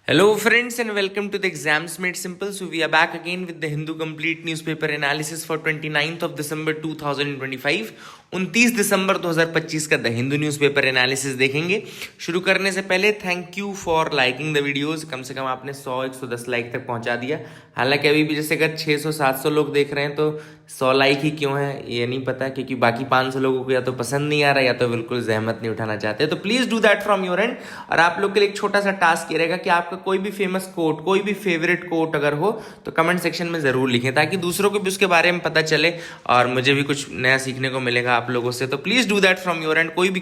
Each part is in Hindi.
Hello, friends, and welcome to the Exams Made Simple. So, we are back again with the Hindu Complete Newspaper Analysis for 29th of December 2025. 29 दिसंबर 2025 का द हिंदू न्यूज़पेपर एनालिसिस देखेंगे। शुरू करने से पहले thank you for liking the videos. कम से कम आपने 100-110 लाइक तक पहुंचा दिया। हालांकि अभी भी जैसे अगर 600-700 लोग देख रहे हैं तो 100 लाइक ही क्यों है ये नहीं पता, क्योंकि बाकी 500 लोगों को या तो पसंद नहीं आ रहा या तो बिल्कुल जहमत नहीं उठाना चाहते। तो please do that from your and. और आप लोग के लिए एक छोटा सा टास्क ये रहेगा कि आपका कोई भी फेमस कोट, कोई भी फेवरेट कोट अगर हो तो कमेंट सेक्शन में ज़रूर लिखें, ताकि दूसरों को भी उसके बारे में पता चले और मुझे भी कुछ नया सीखने को मिलेगा आप लोगों से। तो please do that from your and. कोई भी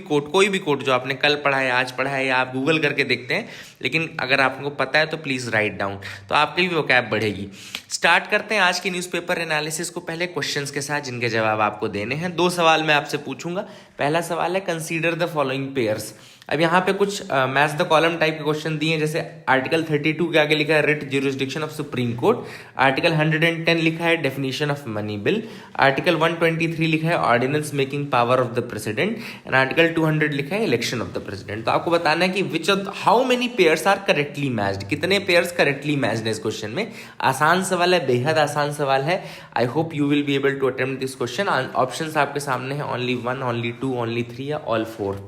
कोट जो आपने कल पढ़ा है, आज पढ़ा है, या आप गूगल करके देखते हैं, लेकिन अगर आपको पता है तो प्लीज़ राइट डाउन, तो आपकी भी वोकैब बढ़ेगी। स्टार्ट करते हैं आज के न्यूज़पेपर एनालिसिस को पहले क्वेश्चंस के साथ, जिनके जवाब आपको देने हैं। 2 सवाल मैं आपसे पूछूंगा। पहला सवाल है कंसीडर द फॉलोइंग पेयर्स। अब यहाँ पे कुछ मैच द कॉलम टाइप के क्वेश्चन दिए हैं, जैसे आर्टिकल 32 के आगे लिखा है writ jurisdiction of supreme court, article 110 लिखा है definition of money bill, article 123 लिखा है ordinance making power of the president, and article 200 लिखा है इलेक्शन ऑफ द प्रेसिडेंट। तो आपको बताना है कि which of how many pairs are correctly matched, कितने पेयर्स करेक्टली मैच्ड है इस क्वेश्चन में। आसान सवाल है, बेहद आसान सवाल है। I hope you will be able to attempt this question. Options आपके सामने है, ओनली 1, ओनली 2, ओनली 3 या ऑल 4।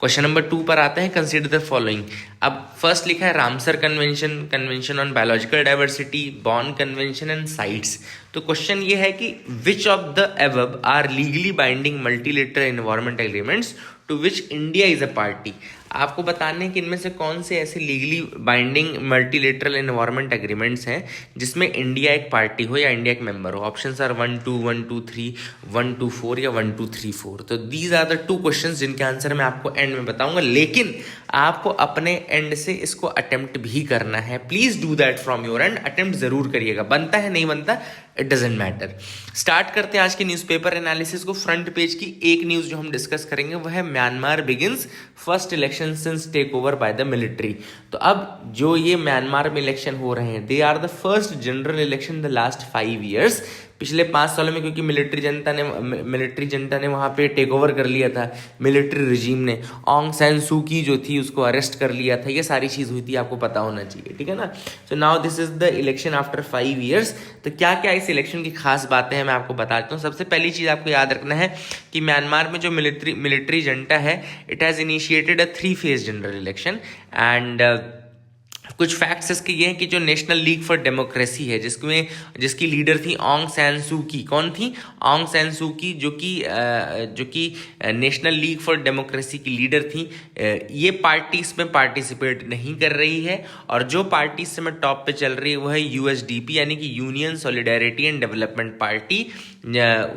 क्वेश्चन नंबर 2 पर आते हैं, कंसीडर द फॉलोइंग। अब फर्स्ट लिखा है Ramsar convention, convention on biological diversity, Bonn convention and CITES. तो क्वेश्चन ये है कि which of the above are legally binding multilateral environment agreements to which India is a party. आपको बताने हैं कि इनमें से कौन से ऐसे legally binding multilateral environment agreements हैं जिसमें इंडिया एक पार्टी हो या इंडिया एक मेंबर हो। ऑप्शंस आर 1, 2, 1, 2, 3, 1, 2, 4 या 1, 2, 3, 4। तो दीज आर द 2 क्वेश्चंस जिनके आंसर मैं आपको एंड में बताऊंगा, लेकिन आपको अपने एंड से इसको अटेम्प्ट भी करना है। Please do that from your and. Attempt जरूर करिएगा, बनता है नहीं बनता इट डजेंट मैटर। स्टार्ट करते हैं आज के न्यूज़पेपर एनालिसिस को। फ्रंट पेज की एक न्यूज़ जो हम डिस्कस करेंगे वह है Myanmar begins first election since take over by the military. तो अब जो ये म्यांमार में इलेक्शन हो रहे हैं, they are the first general election the last 5 years. पिछले 5 सालों में, क्योंकि मिलिट्री जनता ने वहाँ पे टेक ओवर कर लिया था, मिलिट्री रिजीम ने ऑंग सैन सू की जो थी उसको अरेस्ट कर लिया था, ये सारी चीज़ हुई थी, आपको पता होना चाहिए, ठीक है ना। So now this is the election after 5 years. तो क्या क्या इस इलेक्शन की खास बातें हैं मैं आपको बताता हूँ। सबसे पहली चीज़ आपको याद रखना है कि म्यांमार में जो मिलिट्री जनता है, it has initiated a 3 phase general election. And कुछ फैक्ट्स इसके ये हैं कि जो नेशनल लीग फॉर डेमोक्रेसी है, जिसकी लीडर थी ऑंग सैन सू की। कौन थी? ऑंग सैन सू की, जो कि नेशनल लीग फॉर डेमोक्रेसी की लीडर थी। ये पार्टी इसमें पार्टिसिपेट नहीं कर रही है, और जो पार्टी इस समय टॉप पे चल रही है वो है यूएसडीपी, यानी कि union solidarity and development party.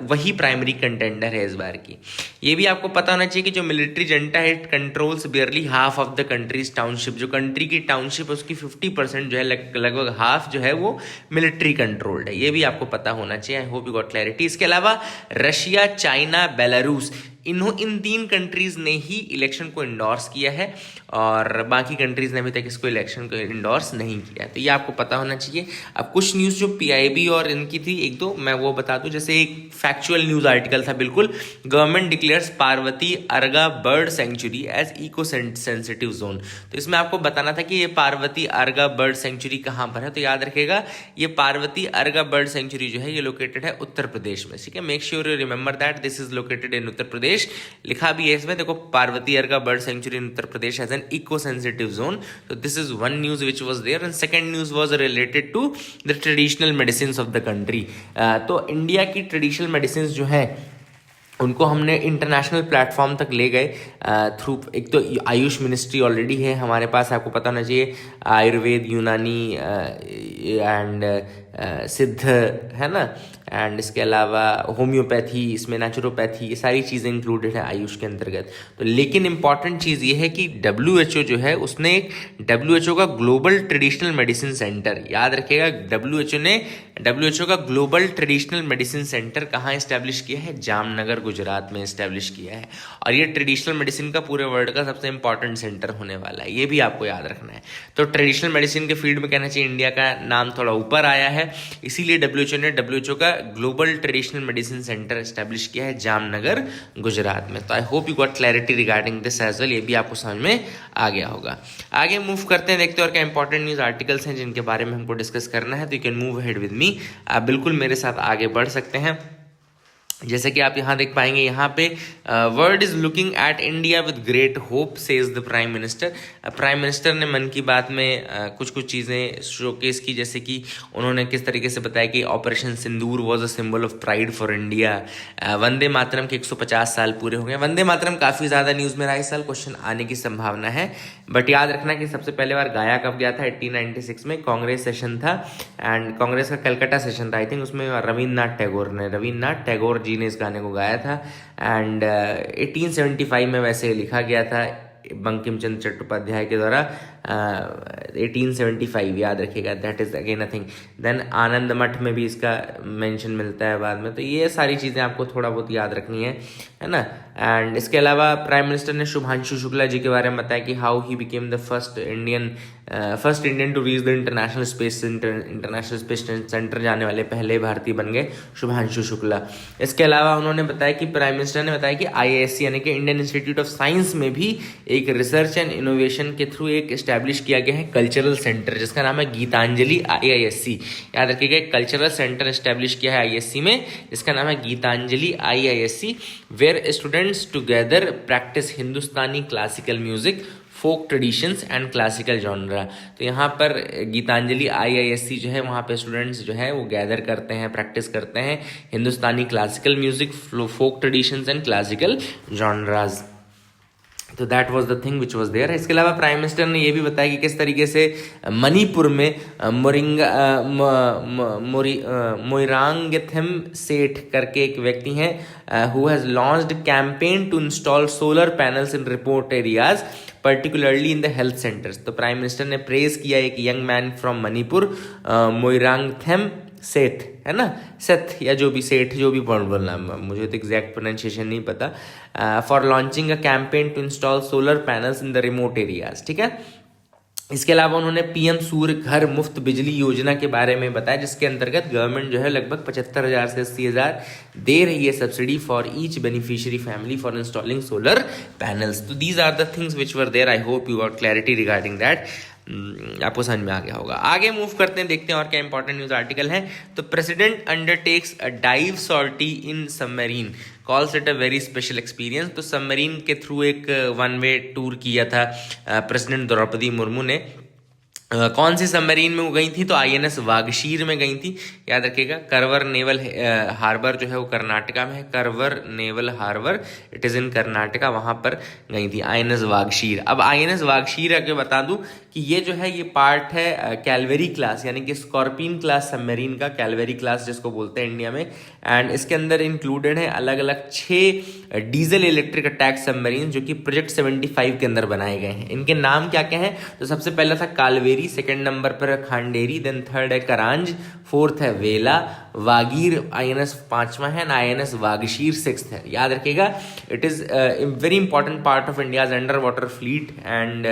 वही प्राइमरी कंटेंडर है इस बार की। ये भी आपको पता होना चाहिए कि जो मिलिट्री जनता है, it controls barely half of the countries township. जो कंट्री की टाउनशिप है उसकी 50% जो है, लगभग हाफ जो है वो मिलिट्री कंट्रोल्ड है। ये भी आपको पता होना चाहिए। आई होप यू गॉट क्लैरिटी। इसके अलावा रशिया, चाइना, बेलारूस, इन 3 कंट्रीज ने ही इलेक्शन को इंडोर्स किया है, और बाकी कंट्रीज ने अभी तक इसको इलेक्शन को इंडोर्स नहीं किया है। तो ये आपको पता होना चाहिए। अब कुछ न्यूज़ जो पीआईबी और इनकी थी, एक दो मैं वो बता दूं। जैसे एक फैक्चुअल न्यूज़ आर्टिकल था बिल्कुल, government declares Parvati Arga bird sanctuary as eco sensitive zone. तो इसमें आपको बताना था कि ये पार्वती अर्गा बर्ड सेंचुरी कहाँ पर है। तो याद रखिएगा, ये पार्वती अर्गा बर्ड सेंचुरी जो है ये लोकेटेड है उत्तर प्रदेश में, ठीक है। Make sure you remember that this is located in Uttar Pradesh. लिखा भी है इसमें, देखो, Parvati Arga bird sanctuary in Uttar Pradesh as an eco sensitive zone. तो this is one news which was there. And second news was related to the traditional medicine of the country. तो इंडिया की ट्रेडिशनल मेडिसिन जो है उनको हमने इंटरनेशनल प्लेटफॉर्म तक ले गए थ्रू, एक तो आयुष मिनिस्ट्री ऑलरेडी है हमारे पास, आपको पता होना चाहिए। आयुर्वेद, यूनानी एंड सिद्ध है ना, एंड इसके अलावा होम्योपैथी, इसमें नेचुरोपैथी, ये सारी चीज़ें इंक्लूडेड है आयुष के अंतर्गत। तो लेकिन इंपॉर्टेंट चीज़ ये है कि WHO जो है उसने एक WHO का ग्लोबल ट्रेडिशनल मेडिसिन सेंटर, याद रखिएगा, WHO का ग्लोबल ट्रेडिशनल मेडिसिन सेंटर कहाँ इस्टेब्लिश किया है? जामनगर, गुजरात में इस्टेब्लिश किया है। और ये ट्रेडिशनल मेडिसिन का पूरे वर्ल्ड का सबसे इंपॉर्टेंट सेंटर होने वाला है, ये भी आपको याद रखना है। तो ट्रेडिशनल मेडिसिन के फील्ड में कहना चाहिए इंडिया का नाम थोड़ा ऊपर आया है, है, इसीलिए डब्ल्यूएचओ ने डब्ल्यूएचओ का global traditional medicine centre establish किया है जामनगर, गुजरात में। तो I hope you got clarity regarding this as well, ये भी आपको समझ में आ गया होगा। आगे मूव करते हैं, देखते हैं और क्या इंपॉर्टेंट न्यूज़ आर्टिकल्स हैं जिनके बारे में हमको डिस्कस करना है। तो you can move ahead with me, आप बिल्कुल मेरे साथ आगे बढ़ सकते हैं। जैसे कि आप यहाँ देख पाएंगे, यहाँ पे world is looking at India with great hope says the prime minister. Prime minister ने मन की बात में कुछ चीज़ें शोकेस की, जैसे कि उन्होंने किस तरीके से बताया कि operation Sindoor was a symbol of pride for India. Vande Mataram के 150 साल पूरे हो गए। वंदे मातरम काफ़ी ज़्यादा न्यूज़ में रहा इस साल, क्वेश्चन आने की संभावना है, बट याद रखना कि सबसे पहले बार गाया कब गया था, 1896 में कांग्रेस सेशन था, एंड कांग्रेस का कलकत्ता सेशन था आई थिंक, उसमें रविन्द्रनाथ टैगोर ने इस गाने को गाया था। एंड 1875 में वैसे लिखा गया था बंकिम चंद्र चट्टोपाध्याय के द्वारा, 1875 याद रखिएगा, that is again a thing. Then Anand Math में भी इसका मेंशन मिलता है बाद में। तो ये सारी चीज़ें आपको थोड़ा बहुत याद रखनी है ना। एंड इसके अलावा प्राइम मिनिस्टर ने शुभांशु शुक्ला जी के बारे में बताया कि how he became the first Indian to reach the international space centre जाने वाले पहले भारतीय बन गए शुभांशु शुक्ला। इसके अलावा उन्होंने बताया कि प्राइम मिनिस्टर ने बताया कि IISc यानी कि इंडियन इंस्टीट्यूट ऑफ साइंस में भी एक रिसर्च एंड इनोवेशन के थ्रू एक एस्टैब्लिश किया गया है कल्चरल सेंटर, जिसका नाम है गीतांजलि IISc। याद रखिएगा, कल्चरल सेंटर एस्टैब्लिश किया है IISc में, जिसका नाम है Gitanjali IISc, where students together practise Hindustani classical music, folk traditions and classical genre. तो यहाँ पर गीतांजलि IISc जो है, वहाँ पे स्टूडेंट्स जो है वो गैदर करते हैं, प्रैक्टिस करते हैं Hindustani classical music, folk traditions and classical genres. तो that was the thing which was there. इसके अलावा प्राइम मिनिस्टर ने ये भी बताया कि किस तरीके से मणिपुर में मोइरांगथम सेठ करके एक व्यक्ति हैं who has launched campaign to install solar panels in report areas particularly in the health centres. तो प्राइम मिनिस्टर ने प्रेज किया एक young man from Manipur, Moirangthem Seth, है ना, सेठ या जो भी सेठ, जो भी बोलना, मुझे तो एग्जैक्ट प्रोनाउंसिएशन नहीं पता, for launching a campaign to install solar panels in the remote areas. ठीक है। इसके अलावा उन्होंने PM सूर्य घर मुफ्त बिजली योजना के बारे में बताया, जिसके अंतर्गत गवर्नमेंट जो है लगभग 75,000 से 80,000 दे रही है subsidy for each beneficiary family for installing solar panels. तो these are the things which were there. I hope you got clarity regarding that, आपको समझ में आ गया होगा। आगे मूव करते हैं, देखते हैं और क्या इंपॉर्टेंट न्यूज आर्टिकल है। तो president undertakes a dive sortie in submarine, calls it a very special experience. तो सबमरीन के थ्रू एक 1 वे टूर किया था प्रेसिडेंट द्रौपदी मुर्मू ने। कौन सी सबमरीन में वो गई थी? तो INS वागशीर में गई थी। याद रखिएगा, करवर नेवल हार्बर जो है वो कर्नाटका में है, Karwar naval harbour, it is in Karnataka, वहाँ पर गई थी INS वागशीर। अब INS वागशीर आगे बता दूं कि ये जो है ये पार्ट है कैलवेरी क्लास यानी कि स्कॉर्पियन क्लास सबमरीन का, कैलवेरी क्लास जिसको बोलते हैं इंडिया में। एंड इसके अंदर इंक्लूडेड है अलग अलग 6 डीजल इलेक्ट्रिक अटैक सबमरीन जो कि प्रोजेक्ट 75 के अंदर बनाए गए हैं। इनके नाम क्या क्या हैं? तो सबसे पहला था कालवेरी, सेकंड नंबर पर है खांडेरी, देन थर्ड है करांज, फोर्थ है वेला, वागीर INS 5वां है, INS वागशीर 6th है। याद रखिएगा, it is very important part of India's underwater fleet. And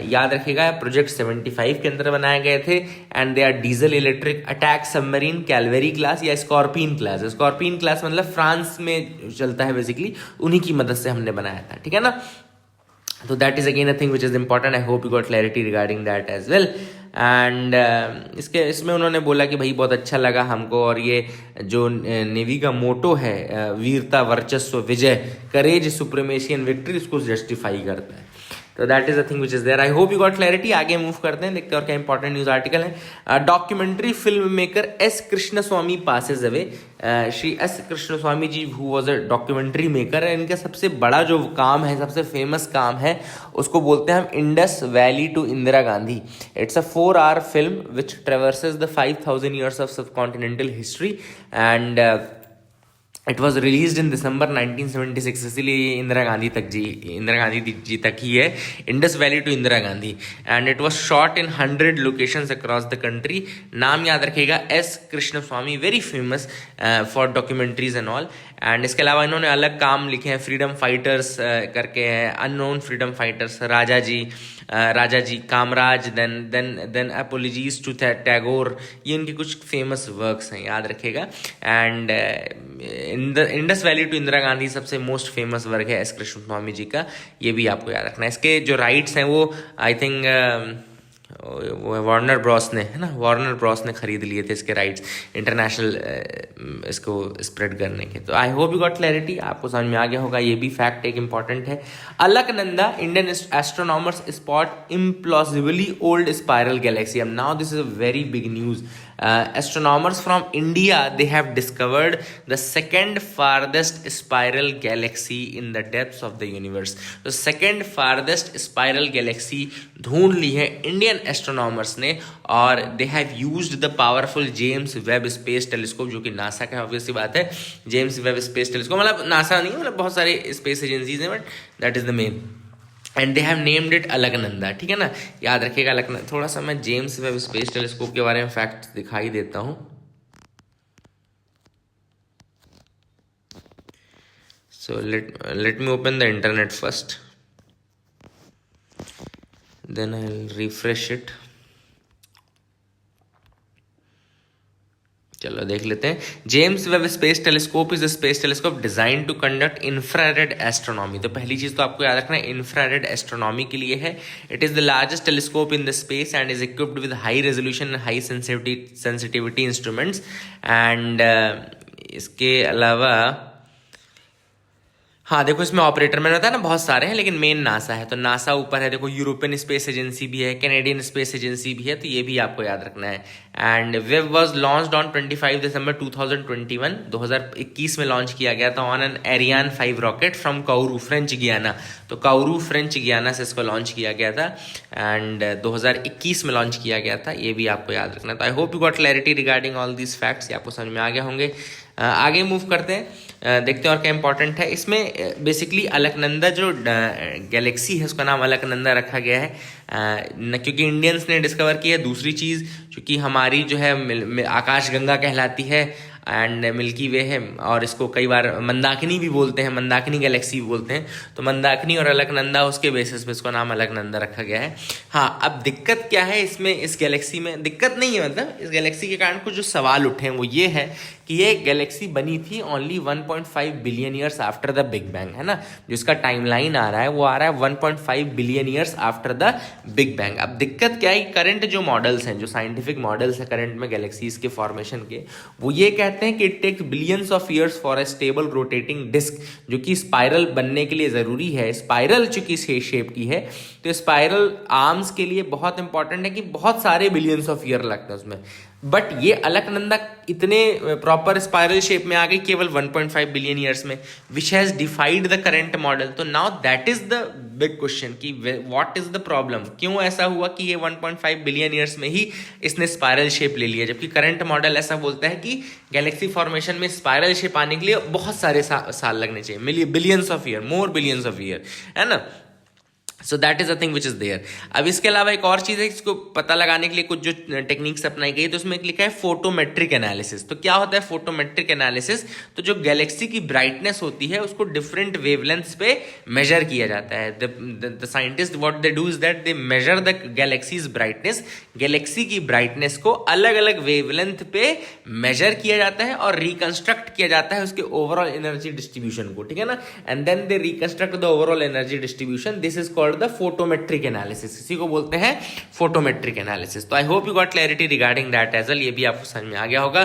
याद रखिएगा, प्रोजेक्ट 75 के अंदर बनाए गए थे and they are diesel electric attack submarine Kalvari class या स्कॉर्पियन क्लास। स्कॉर्पियन क्लास मतलब फ्रांस में चलता है बेसिकली, उन्हीं की मदद से हमने बनाया था। ठीक है ना। तो that is again a thing which is important. I hope you got clarity regarding that as well. And इसमें उन्होंने बोला कि भाई बहुत अच्छा लगा हमको, और ये जो नेवी का मोटो है वीरता वर्चस्व विजय, करेज सुप्रीमेसी एंड विक्ट्री, उसको जस्टिफाई करता है। तो that is a thing which is there. I hope you got clarity. आगे मूव करते हैं, देखते हैं और क्या इंपॉर्टेंट न्यूज आर्टिकल है। Documentary film maker S Krishnaswamy passes away. Shri S Krishnaswamy ji who was a documentary maker है, इनका सबसे बड़ा जो काम है, सबसे फेमस काम है, उसको बोलते हैं हम Indus valley to Indira Gandhi. It's a 4-hour film which traverses the 5000 years of subcontinental history and it was release in December 1976, इसीलिए इंदिरा गांधी जी तक ही है, Indus valley to Indira Gandhi. And it was shot in 100 locations across the country. नाम याद रखिएगा, S Krishnaswamy, very famous for documentaries and all. And इसके अलावा इन्होंने अलग काम लिखे हैं, फ्रीडम फाइटर्स करके है, unknown freedom fighters, Raja ji, Raja ji Kamaraj, then apologies to Tagore, ये उनके कुछ फेमस वर्क्स हैं, याद रखिएगा। And Indus valley to Indira Gandhi सबसे मोस्ट फेमस वर्क है एस कृष्णस्वामी जी का, ये भी आपको याद रखना है। इसके जो राइट्स हैं वो आई थिंक वो वार्नर ब्रॉस ने, है ना, वार्नर ब्रॉस ने खरीद लिए थे इसके राइट्स इंटरनेशनल इसको स्प्रेड करने के। तो I hope you got clarity, आपको समझ में आ गया होगा। ये भी फैक्ट एक इंपॉर्टेंट है। Alaknanda Indian astronomers spot implausibly old spiral galaxy. अब now this is a very big news. Astronomers from India, they have discovered the second farthest spiral galaxy in the depths of the universe. तो second farthest spiral galaxy ढूंढ ली है इंडियन एस्ट्रोनॉमर्स ने, और they have used the powerful James Webb Space Telescope, जो कि नासा का ऑब्वियस सी बात है। जेम्स वेब स्पेस टेलीस्कोप, मतलब नासा नहीं, मतलब बहुत सारे स्पेस एजेंसीज हैं, but that is the main, and they have named it Alaknanda. ठीक है ना, याद रखिएगा अलकनंदा। थोड़ा सा मैं जेम्स वेब स्पेस टेलीस्कोप के बारे में फैक्ट दिखाई देता हूँ। So let me open the internet first, then I will refresh it. चलो देख लेते हैं। James Webb space telescope is a space telescope design to conduct infrared astronomy. तो पहली चीज तो आपको याद रखना है, इंफ्रारेड एस्ट्रोनॉमी के लिए है। It is the largest telescope in the space and is equipped with high resolution and high sensitivity instruments. And इसके अलावा हाँ देखो, इसमें ऑपरेटर मैंने बताया ना बहुत सारे हैं, लेकिन मेन नासा है। तो नासा ऊपर है, देखो यूरोपियन स्पेस एजेंसी भी है, कैनेडियन स्पेस एजेंसी भी है, तो ये भी आपको याद रखना है। And Webb was launched on 25 December 2021, 2021 में लॉन्च किया गया था on an Ariane 5 rocket from Kourou, French Guiana. तो काउरू फ्रेंच गियाना से इसको लॉन्च किया गया था एंड 2021 में लॉन्च किया गया था, ये भी आपको याद रखना है। तो I hope you got clarity regarding all these facts, ये आपको समझ में आ गए होंगे। आगे मूव करते हैं, देखते हैं और क्या इंपॉर्टेंट है इसमें। बेसिकली अलकनंदा जो गैलेक्सी है उसका नाम अलकनंदा रखा गया है क्योंकि इंडियंस ने डिस्कवर किया है। दूसरी चीज़, क्योंकि हमारी जो है आकाश गंगा कहलाती है एंड मिल्की वे है, और इसको कई बार मंदाकिनी भी बोलते हैं, मंदाकिनी गैलेक्सी भी बोलते हैं। तो मंदाकिनी और अलकनंदा, उसके बेसिस पे इसको नाम अलकनंदा रखा गया है। हाँ, अब दिक्कत क्या है इसमें, इस गैलेक्सी में दिक्कत नहीं है, मतलब इस गैलेक्सी के कारण कुछ जो सवाल उठे हैं वो ये है कि ये गैलेक्सी बनी थी only 1.5 billion years after the big bang, है ना। जो इसका टाइमलाइन आ रहा है वो आ रहा है 1.5 billion years after the big bang. अब दिक्कत क्या है, करंट जो मॉडल्स हैं, जो साइंटिफिक मॉडल्स हैं करंट में गैलेक्सीज के फॉर्मेशन के, वो ये कहते हैं कि it takes billions of years for a stable rotating disc, जो कि स्पाइरल बनने के लिए जरूरी है। स्पाइरल चूंकि शेप की है, तो स्पाइरल आर्म्स के लिए बहुत इंपॉर्टेंट है कि बहुत सारे बिलियंस ऑफ ईयर लगते हैं उसमें। बट ये अलकनंदा इतने प्रॉपर स्पाइरल शेप में आ गई केवल 1.5 बिलियन ईयर्स में, which has defied the current model. तो now that is the big question कि व्हाट इज द प्रॉब्लम, क्यों ऐसा हुआ कि ये 1.5 बिलियन ईयर्स में ही इसने स्पाइरल शेप ले लिया, जबकि करंट मॉडल ऐसा बोलता है कि गैलेक्सी फॉर्मेशन में स्पाइरल शेप आने के लिए बहुत सारे साल लगने चाहिए, billions of year, more billions of year, है ना। So that is a thing which is there. अब इसके अलावा एक और चीज़ है, इसको पता लगाने के लिए कुछ जो टेक्निक्स अपनाई गई, तो उसमें लिखा है फोटोमेट्रिक एनालिसिस। तो क्या होता है फोटोमेट्रिक एनालिसिस, तो जो गैलेक्सी की ब्राइटनेस होती है उसको डिफरेंट वेवलेंथ्स पे मेजर किया जाता है। The scientist what they do is that they measure the galaxies brightness, Galaxy की ब्राइटनेस को अलग अलग वेवलेंथ पे मेजर किया जाता है और रिकंस्ट्रक्ट किया जाता है उसके ओवरऑल एनर्जी डिस्ट्रीब्यूशन को, ठीक है ना। And then they reconstruct the overall energy distribution, this is called the photometric analysis, इसी को बोलते हैं फोटोमेट्रिक एनालिसिस। तो I hope you got clarity regarding that as well, ये भी आपको समझ में आ गया होगा।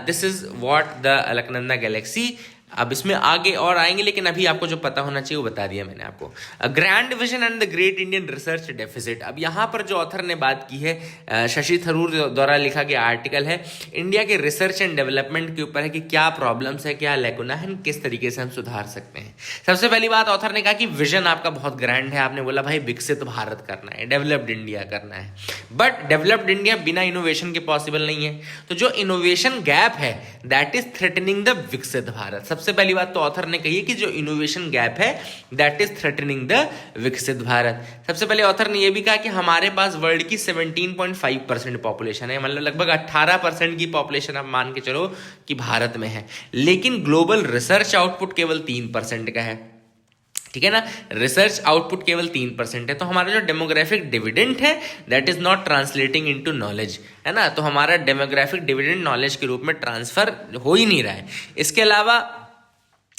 This is what the Alaknanda galaxy. अब इसमें आगे और आएंगे, लेकिन अभी आपको जो पता होना चाहिए वो बता दिया मैंने आपको। Grand vision and the great Indian research deficit. अब यहाँ पर जो ऑथर ने बात की है, शशि थरूर द्वारा लिखा गया आर्टिकल है, इंडिया के रिसर्च एंड डेवलपमेंट के ऊपर है कि क्या प्रॉब्लम्स है, क्या लैकुना है, किस तरीके से हम सुधार सकते हैं। सबसे पहली बात ऑथर ने कहा कि विजन आपका बहुत ग्रैंड है, आपने बोला भाई विकसित भारत करना है, डेवलप्ड इंडिया करना है, बट डेवलप्ड इंडिया बिना इनोवेशन के पॉसिबल नहीं है। तो जो इनोवेशन गैप है दैट इज थ्रेटनिंग द विकसित भारत। सबसे पहली बात तो ऑथर ने कही है कि जो इनोवेशन गैप है दैट इज थ्रेटनिंग द विकसित भारत। सबसे पहले ऑथर ने यह भी कहा कि हमारे पास वर्ल्ड की 17.5% पॉपुलेशन है, मतलब लगभग 18% की पॉपुलेशन आप मान के चलो कि भारत में है, लेकिन ग्लोबल रिसर्च आउटपुट केवल 3% का है। ठीक है ना। रिसर्च आउटपुट केवल 3% है। तो हमारा जो डेमोग्राफिक डिविडेंड है that is not translating into knowledge, है ना। तो हमारा डेमोग्राफिक डिविडेंड नॉलेज के रूप में ट्रांसफर हो ही नहीं रहा है। इसके अलावा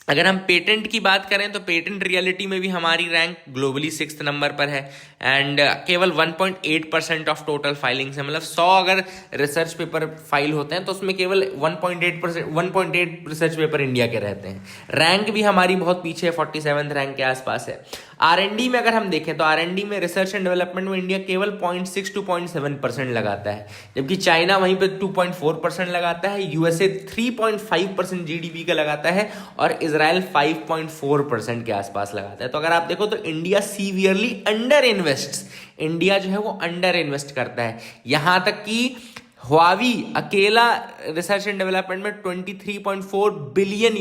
अगर हम पेटेंट की बात करें तो पेटेंट रियलिटी में भी हमारी रैंक ग्लोबली 6th नंबर पर है एंड केवल 1.8% ऑफ टोटल फाइलिंग्स है। मतलब 100 अगर रिसर्च पेपर फाइल होते हैं तो उसमें केवल 1.8 रिसर्च पेपर इंडिया के रहते हैं। रैंक भी हमारी बहुत पीछे है, 47th रैंक के आसपास है। R&D में अगर हम देखें तो R&D में रिसर्च एंड डेवलपमेंट में इंडिया केवल 0.6 to 0.7% लगाता है, जबकि चाइना वहीं पे 2.4% लगाता है, USA 3.5% GDP का लगाता है और इजराइल 5.4% के आसपास लगाता है। तो अगर आप देखो तो India severely under invest, India जो है वो अंडर इन्वेस्ट करता है। यहां तक कि हुआवी अकेला रिसर्च एंड डेवलपमेंट में $23.4 बिलियन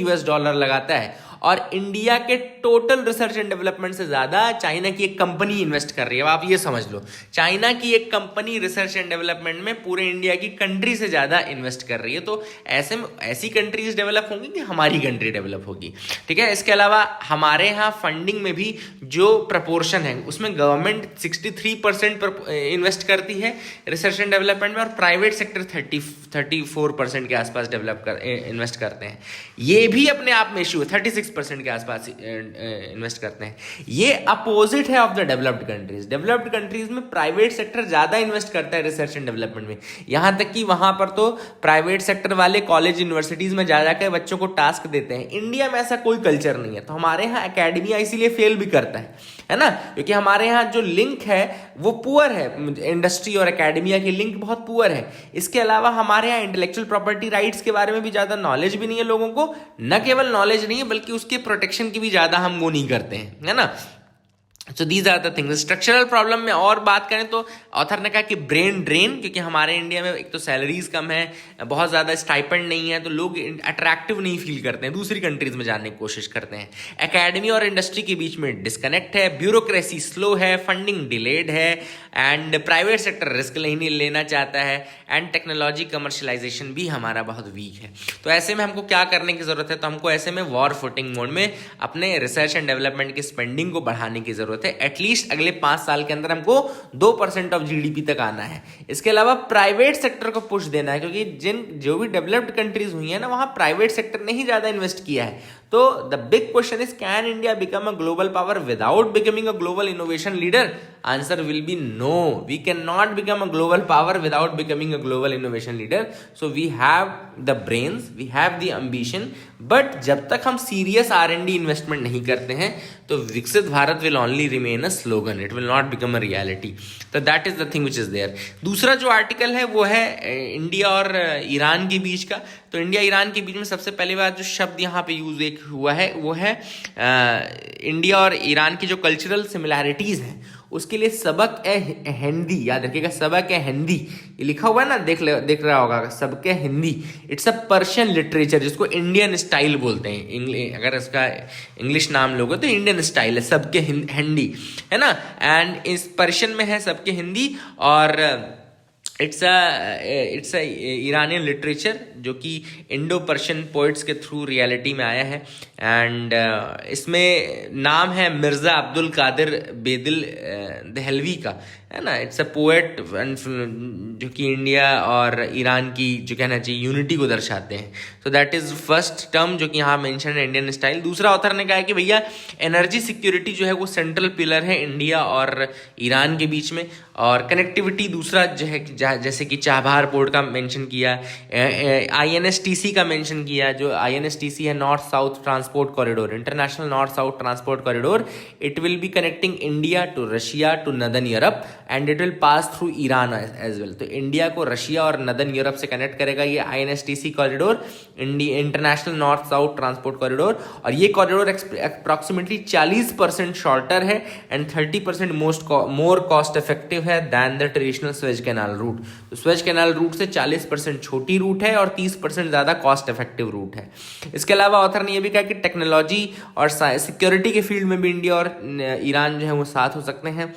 लगाता है और इंडिया के टोटल रिसर्च एंड डेवलपमेंट से ज्यादा चाइना की एक कंपनी इन्वेस्ट कर रही है। अब आप ये समझ लो, चाइना की एक कंपनी रिसर्च एंड डेवलपमेंट में पूरे इंडिया की कंट्री से ज्यादा इन्वेस्ट कर रही है। तो ऐसे में ऐसी कंट्रीज डेवलप होंगी कि हमारी कंट्री डेवलप होगी, ठीक है। इसके अलावा हमारे यहाँ फंडिंग में भी जो प्रपोर्शन है उसमें गवर्नमेंट 63% इन्वेस्ट करती है रिसर्च एंड डेवलपमेंट में और प्राइवेट सेक्टर 34% के आसपास इन्वेस्ट करते हैं। ये भी अपने आप में इशू है, 36% के आसपास इन्वेस्ट करते हैं। ये अपोजिट है of the developed countries. Developed countries में प्राइवेट सेक्टर ज्यादा इन्वेस्ट करता है रिसर्च एंड डेवलपमेंट में, यहां तक कि वहां पर तो प्राइवेट सेक्टर वाले कॉलेज यूनिवर्सिटीज में जा जाकर बच्चों को टास्क देते हैं। इंडिया में ऐसा कोई कल्चर नहीं है। तो हमारे यहाँ एकेडमिया इसीलिए फेल भी करता है ना, क्योंकि हमारे यहाँ जो लिंक है वो पुअर है, इंडस्ट्री और एकेडमिया की लिंक बहुत पुअर है। इसके अलावा हमारे यहाँ इंटेलेक्चुअल प्रॉपर्टी राइट्स के बारे में भी ज्यादा नॉलेज भी नहीं है लोगों को, न केवल नॉलेज नहीं है बल्कि उसके प्रोटेक्शन की भी ज्यादा हम वो नहीं करते हैं, है ना। So these are the things. Structural problem में और बात करें तो ऑथर ने कहा कि ब्रेन ड्रेन, क्योंकि हमारे इंडिया में एक तो सैलरीज कम है, बहुत ज्यादा स्टाइपेंड नहीं है, तो लोग अट्रैक्टिव नहीं फील करते हैं, दूसरी कंट्रीज में जाने की कोशिश करते हैं। एकेडमी और इंडस्ट्री के बीच में डिस्कनेक्ट है, ब्यूरोक्रेसी स्लो है, फंडिंग डिलेड है एंड प्राइवेट सेक्टर रिस्क नहीं लेना चाहता है एंड टेक्नोलॉजी कमर्शलाइजेशन भी हमारा बहुत वीक है। तो ऐसे में हमको क्या करने की जरूरत है? तो हमको ऐसे में वॉर फुटिंग मोड में अपने रिसर्च एंड डेवलपमेंट की स्पेंडिंग को बढ़ाने की जरूरत है। एटलीस्ट अगले 5 साल के अंदर हमको 2% ऑफ जीडीपी तक आना है। इसके अलावा प्राइवेट सेक्टर को पुश देना है, क्योंकि जो भी डेवलप्ड कंट्रीज हुई है ना, वहां प्राइवेट सेक्टर ने ही ज्यादा इन्वेस्ट किया है। तो the big question is, can India become a global power without becoming a global innovation leader? Answer will be no, we can not become a global power without becoming a global innovation leader. So we have the brains, we have the ambition, but जब तक हम सीरियस R&D इन्वेस्टमेंट नहीं करते हैं तो Viksit Bharat will only remain a slogan, it will not become a reality. तो that is the thing which is there. दूसरा जो आर्टिकल है वो है इंडिया और ईरान के बीच का। तो इंडिया ईरान के बीच में सबसे पहली बार जो शब्द यहाँ पे यूज एक हुआ है वो है इंडिया और ईरान की जो कल्चरल सिमिलैरिटीज हैं उसके लिए सबक ए हिंदी, याद रखिएगा, सबक ए हिंदी, ये लिखा हुआ है ना, देख रहा होगा, Sabk e Hindi. It's a Persian literature जिसको इंडियन स्टाइल बोलते हैं। अगर इसका इंग्लिश नाम लोगे तो इंडियन स्टाइल है, सबके हिंदी, है ना। एंड इस पर्शियन में है सबके हिंदी और इट्स अ ईरानियन लिटरेचर जो कि इंडो पर्शियन पोइट्स के थ्रू रियलिटी में आया है। एंड इसमें नाम है मिर्ज़ा अब्दुल कादिर बेदिल दहलवी का, है ना। इट्स अ पोएट जो कि इंडिया और ईरान की जो कहना चाहिए यूनिटी को दर्शाते हैं। सो दैट इज फर्स्ट टर्म जो कि यहाँ मेंशन है, इंडियन स्टाइल। दूसरा ऑथर ने कहा है कि भैया एनर्जी सिक्योरिटी जो है वो सेंट्रल पिलर है इंडिया और ईरान के बीच में, और कनेक्टिविटी दूसरा जो है जैसे कि चाबहार पोर्ट का मेंशन किया, INSTC का मेंशन किया। जो INSTC है north south transport corridor, international north south transport corridor, it will be connecting India to Russia to northern Europe and it will pass through Iran as well. तो इंडिया को रशिया और नदर्न यूरोप से कनेक्ट करेगा ये INSTC corridor, international north south transport corridor. और ये कॉरिडोर अप्रॉक्सीमेटली 40% शॉर्टर है एंड 30% मोर कॉस्ट इफेक्टिव है than the traditional Suez canal route. तो स्वेज कैनाल रूट से 40% छोटी रूट है और 30% ज्यादा कॉस्ट इफेक्टिव रूट है। इसके अलावा ऑथर ने यह भी कहा कि टेक्नोलॉजी और सिक्योरिटी के फील्ड में भी इंडिया और ईरान जो है वो साथ हो सकते हैं।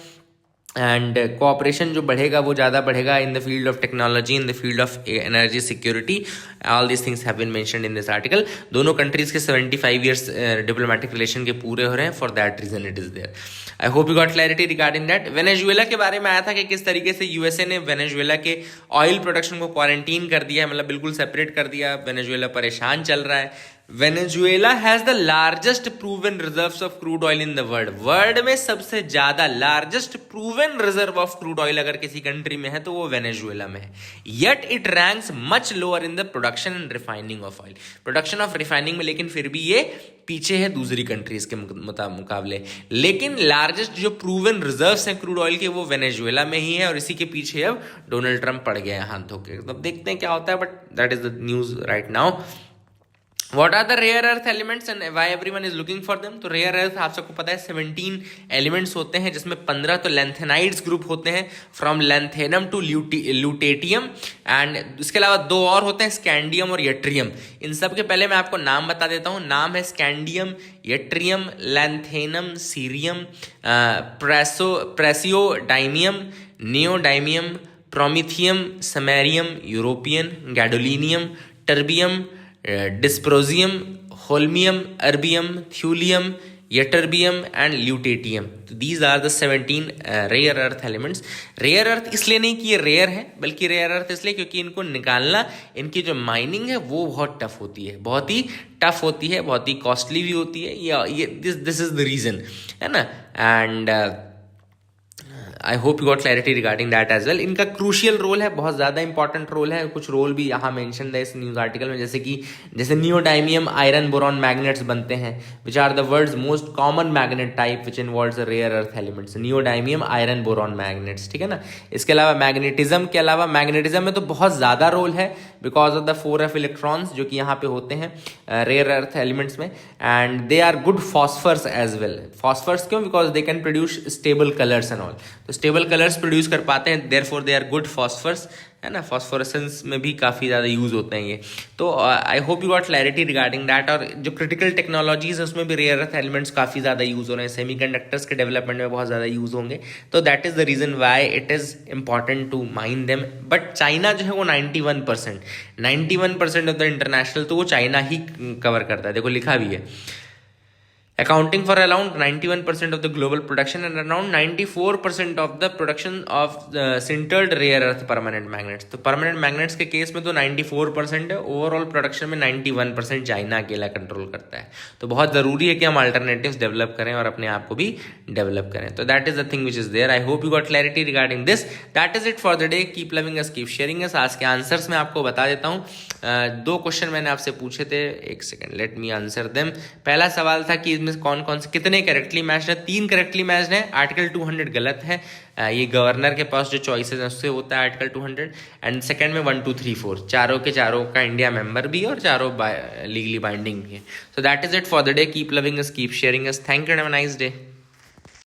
एंड कोऑपरेशन जो बढ़ेगा वो ज़्यादा बढ़ेगा in the field of technology, in the field of energy security. All this things have been mentioned in this article. दोनों कंट्रीज के 75 ईयर्स डिप्लोमेटिक रिलेशन के पूरे हो रहे हैं. For that reason it is there. I hope you got clarity regarding that. Venezuela के बारे में आया था कि किस तरीके से यूएसए ने वेनेजुएला के ऑयल प्रोडक्शन को क्वारंटीन कर दिया, मतलब बिल्कुल सेपरेट कर दिया. वेनेजुएला परेशान चल रहा है. Venezuela has the largest proven reserves of crude oil in the world. World में सबसे ज्यादा largest proven reserve of crude oil अगर किसी कंट्री में है तो वो वेनेजुएला में है. Yet it ranks much lower in the production and refining of oil. Production of refining में लेकिन फिर भी ये पीछे है दूसरी कंट्रीज के मुकाबले. लेकिन लार्जेस्ट जो प्रूवन रिजर्व्स हैं क्रूड ऑयल के वो वेनेजुएला में ही है और इसी के पीछे अब डोनाल्ड ट्रंप पड़ गए हैं हाथ धो के. तो देखते हैं क्या होता है, but that is the news right now. What are the rare earth elements and why everyone is looking for them? तो rare earth आप सबको पता है 17 elements होते हैं, जिसमें 15 तो lanthanide ग्रुप होते हैं, from lanthanum to lutetium, and इसके अलावा दो और होते हैं स्कैंडियम और यट्रियम. इन सब के पहले मैं आपको नाम बता देता हूँ. नाम है scandium, yttrium, lanthanum, cerium, praseodymium, neodymium, promethium, samarium, European, gadolinium, terbium, dysprosium, holmium, erbium, thulium, ytterbium and lutetium. तो these are the 17 rare earth elements. Rare earth इसलिए नहीं कि ये रेयर है, बल्कि रेयर अर्थ इसलिए क्योंकि इनको निकालना, इनकी जो माइनिंग है वो बहुत टफ होती है, बहुत ही टफ होती है, बहुत ही कॉस्टली भी होती है. ये दिस इज द रीजन, है ना. And I hope you got clarity regarding that as well. इनका क्रूशियल रोल है, बहुत ज़्यादा इंपॉर्टेंट रोल है. कुछ रोल भी यहाँ मेंशन है इस न्यूज़ आर्टिकल में, जैसे नियोडाइमियम आयरन बोरॉन मैग्नेट्स बनते हैं, which are the world's most common magnet type which involves rare earth elements. Neodymium iron boron magnets, ठीक है ना. इसके अलावा मैग्नेटिज्म के अलावा, मैग्नेटिज्म में तो बहुत ज़्यादा रोल है because of the 4f electrons जो कि यहाँ पे होते हैं रेयर अर्थ एलिमेंट्स में. And they are good phosphors as well. Phosphors क्यों? Because they can produce stable colours and all. तो स्टेबल कलर्स प्रोड्यूस कर पाते हैं, therefore they are good phosphors, है ना. फॉस्फोरेसेंस में भी काफ़ी ज़्यादा यूज़ होते हैं ये. तो I hope you got clarity regarding that. और जो क्रिटिकल टेक्नोलॉजीज है उसमें भी रेयर अर्थ एलिमेंट्स काफ़ी ज़्यादा यूज़ हो रहे हैं. सेमीकंडक्टर्स के डेवलपमेंट में बहुत ज़्यादा यूज़ होंगे. तो that is the reason why it is important to mine them. But China जो है वो 91% ऑफ द इंटरनेशनल तो वो चाइना ही कवर करता है. देखो लिखा भी है, accounting for around 91% of the global production and around 94% of the production of sintered rare earth permanent magnets. तो permanent magnets के केस में तो 94% है, ओवरऑल प्रोडक्शन में 91% चाइना अकेला कंट्रोल करता है. तो बहुत ज़रूरी है कि हम अल्टरनेटिव्स डेवलप करें और अपने आप को भी डेवलप करें. तो that is the thing which is there. I hope you got clarity regarding this. That is it for the day. Keep loving us, keep sharing us. आज के आंसर्स मैं आपको बता देता हूँ. दो क्वेश्चन मैंने आपसे पूछे थे, एक second, let me answer them. पहला सवाल था कि में कौन कौन से कितने करेक्टली मैच है. 3 करेक्टली मैच है. आर्टिकल 200 गलत है. ये गवर्नर के पास जो चॉइसेस है उससे होता है आर्टिकल 200. एंड सेकंड में 1 2 3 4 चारों के चारों का इंडिया मेंबर भी और चारों लीगली बाइंडिंग भी है. सो that is it for the day. Keep loving us, keep sharing us. Thank you and have a nice day.